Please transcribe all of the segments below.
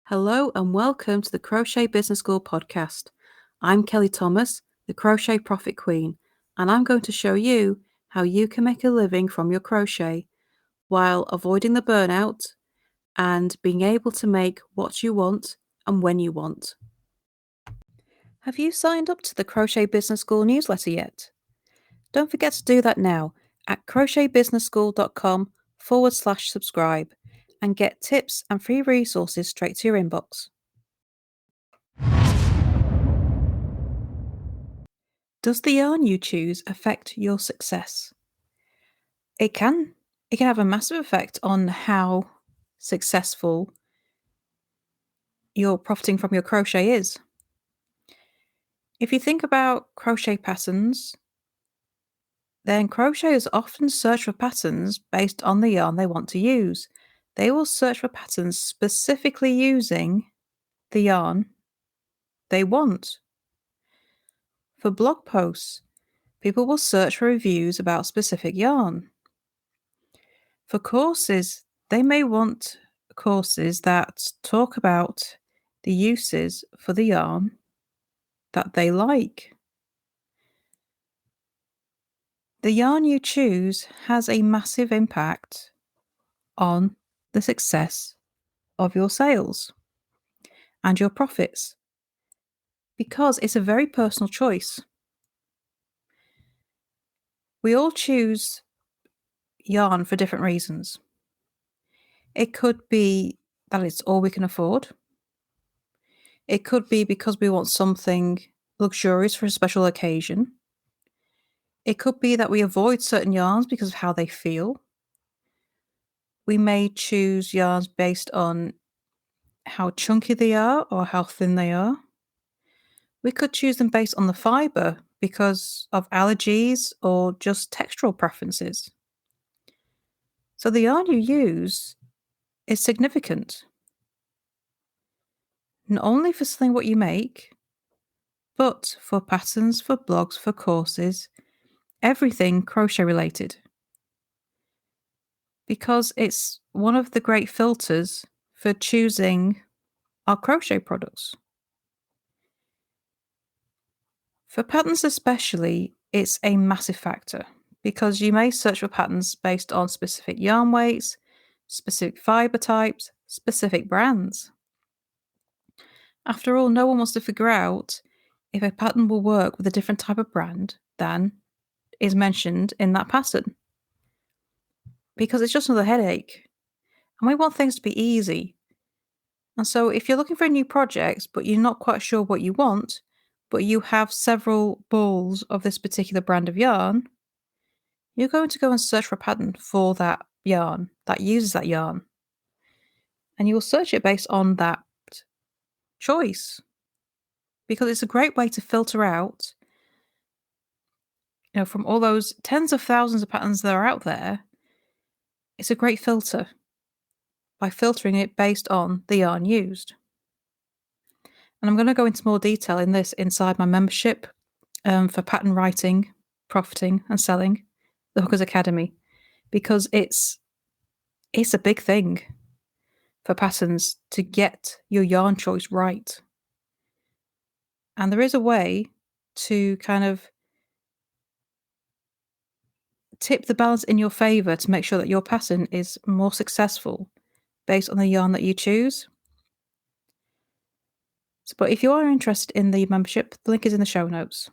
Hello and welcome to the Crochet Business School podcast. I'm Kelly Thomas, the Crochet Profit Queen, and I'm going to show you how you can make a living from your crochet while avoiding the burnout and being able to make what you want and when you want. Have you signed up to the Crochet Business School newsletter yet? Don't forget to do that now at crochetbusinessschool.com/subscribe and get tips and free resources straight to your inbox. Does the yarn you choose affect your success? It can. It can have a massive effect on how successful your profiting from your crochet is. If you think about crochet patterns, then crocheters often search for patterns based on the yarn they want to use. They will search for patterns specifically using the yarn they want. For blog posts, people will search for reviews about specific yarn. For courses, they may want courses that talk about the uses for the yarn that they like. The yarn you choose has a massive impact on the success of your sales and your profits because it's a very personal choice. We all choose yarn for different reasons. It could be that it's all we can afford. It could be because we want something luxurious for a special occasion. It could be that we avoid certain yarns because of how they feel. We may choose yarns based on how chunky they are or how thin they are. We could choose them based on the fibre because of allergies or just textural preferences. So the yarn you use is significant, not only for selling what you make, but for patterns, for blogs, for courses, everything crochet related. Because it's one of the great filters for choosing our crochet products. For patterns especially, it's a massive factor because you may search for patterns based on specific yarn weights, specific fibre types, specific brands. After all, no one wants to figure out if a pattern will work with a different type of brand than is mentioned in that pattern. Because it's just another headache. And we want things to be easy. And so if you're looking for a new project, but you're not quite sure what you want, but you have several balls of this particular brand of yarn, you're going to go and search for a pattern for that yarn, that uses that yarn. And you will search it based on that choice. Because it's a great way to filter out, from all those tens of thousands of patterns that are out there, it's a great filter by filtering it based on the yarn used. And I'm going to go into more detail in this inside my membership for pattern writing, profiting and selling, the Hookers Academy, because it's a big thing for patterns to get your yarn choice right. And there is a way to kind of tip the balance in your favor to make sure that your pattern is more successful based on the yarn that you choose. But if you are interested in the membership, the link is in the show notes.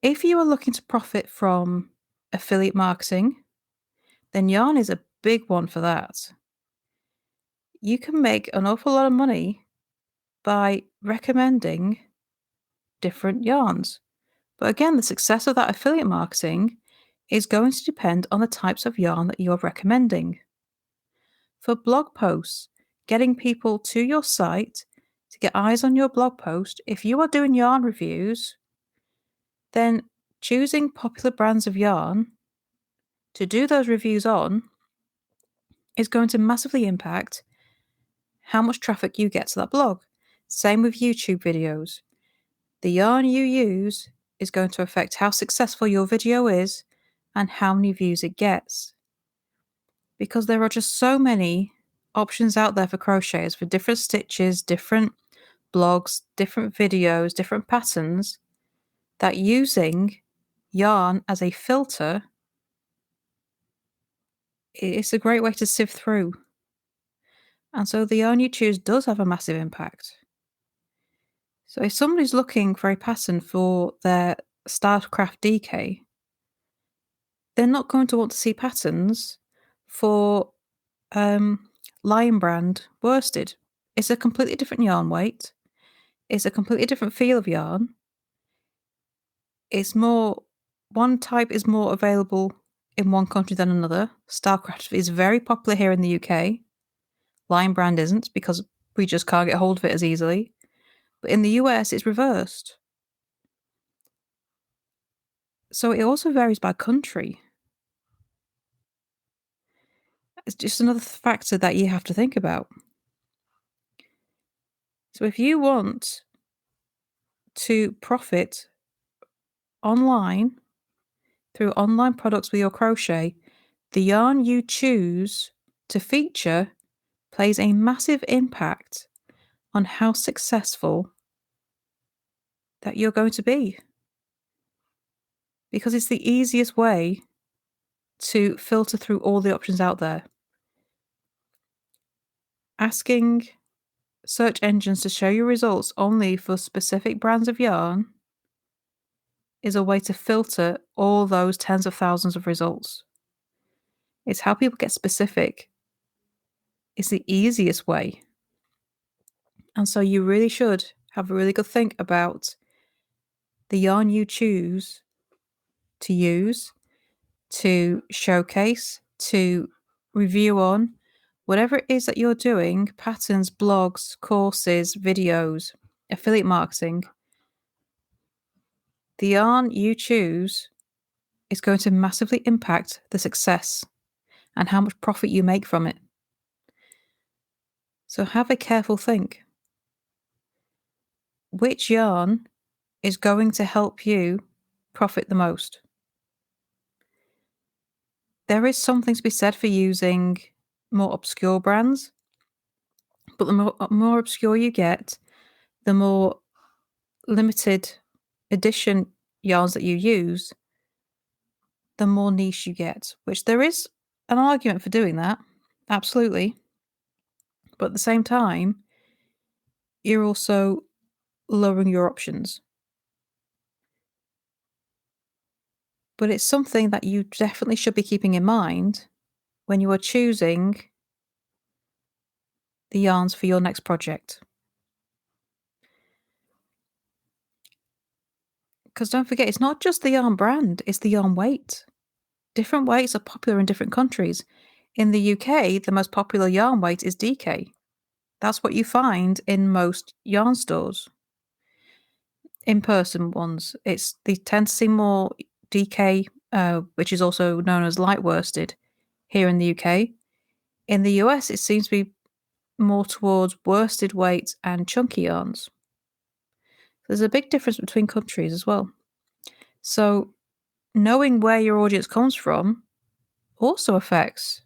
If you are looking to profit from affiliate marketing, then yarn is a big one for that. You can make an awful lot of money by recommending different yarns. But again, the success of that affiliate marketing is going to depend on the types of yarn that you're recommending. For blog posts, getting people to your site to get eyes on your blog post, if you are doing yarn reviews, then choosing popular brands of yarn to do those reviews on is going to massively impact how much traffic you get to that blog. Same with YouTube videos. The yarn you use is going to affect how successful your video is and how many views it gets. Because there are just so many options out there for crocheters for different stitches, different blogs, different videos, different patterns, that using yarn as a filter is a great way to sift through. And so the yarn you choose does have a massive impact. So if somebody's looking for a pattern for their StarCraft DK, they're not going to want to see patterns for Lion Brand worsted. It's a completely different yarn weight. It's a completely different feel of yarn. It's more, one type is more available in one country than another. StarCraft is very popular here in the UK. Lion Brand isn't, because we just can't get hold of it as easily. But in the US, it's reversed. So it also varies by country. It's just another factor that you have to think about. So if you want to profit online through online products with your crochet, the yarn you choose to feature plays a massive impact on how successful that you're going to be. Because it's the easiest way to filter through all the options out there. Asking search engines to show you results only for specific brands of yarn is a way to filter all those tens of thousands of results. It's how people get specific. It's the easiest way. And so you really should have a really good think about the yarn you choose to use, to showcase, to review on, whatever it is that you're doing, patterns, blogs, courses, videos, affiliate marketing. The yarn you choose is going to massively impact the success and how much profit you make from it. So have a careful think. Which yarn is going to help you profit the most? There is something to be said for using more obscure brands, but the more obscure you get, the more limited edition yarns that you use, the more niche you get, which there is an argument for doing that, absolutely. But at the same time, you're also lowering your options. But it's something that you definitely should be keeping in mind when you are choosing the yarns for your next project. Because don't forget, it's not just the yarn brand, it's the yarn weight. Different weights are popular in different countries. In the UK, the most popular yarn weight is DK. That's what you find in most yarn stores. In-person ones, they tend to see more DK, which is also known as light worsted, here in the UK. In the US, it seems to be more towards worsted weight and chunky yarns. There's a big difference between countries as well. So knowing where your audience comes from also affects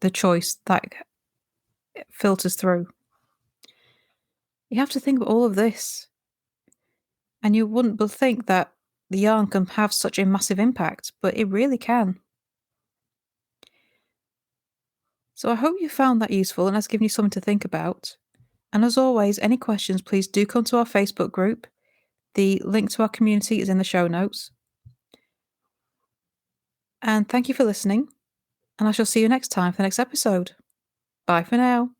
the choice that filters through. You have to think about all of this. And you wouldn't think that the yarn can have such a massive impact, but it really can. So I hope you found that useful and has given you something to think about. And as always, any questions, please do come to our Facebook group. The link to our community is in the show notes. And thank you for listening. And I shall see you next time for the next episode. Bye for now.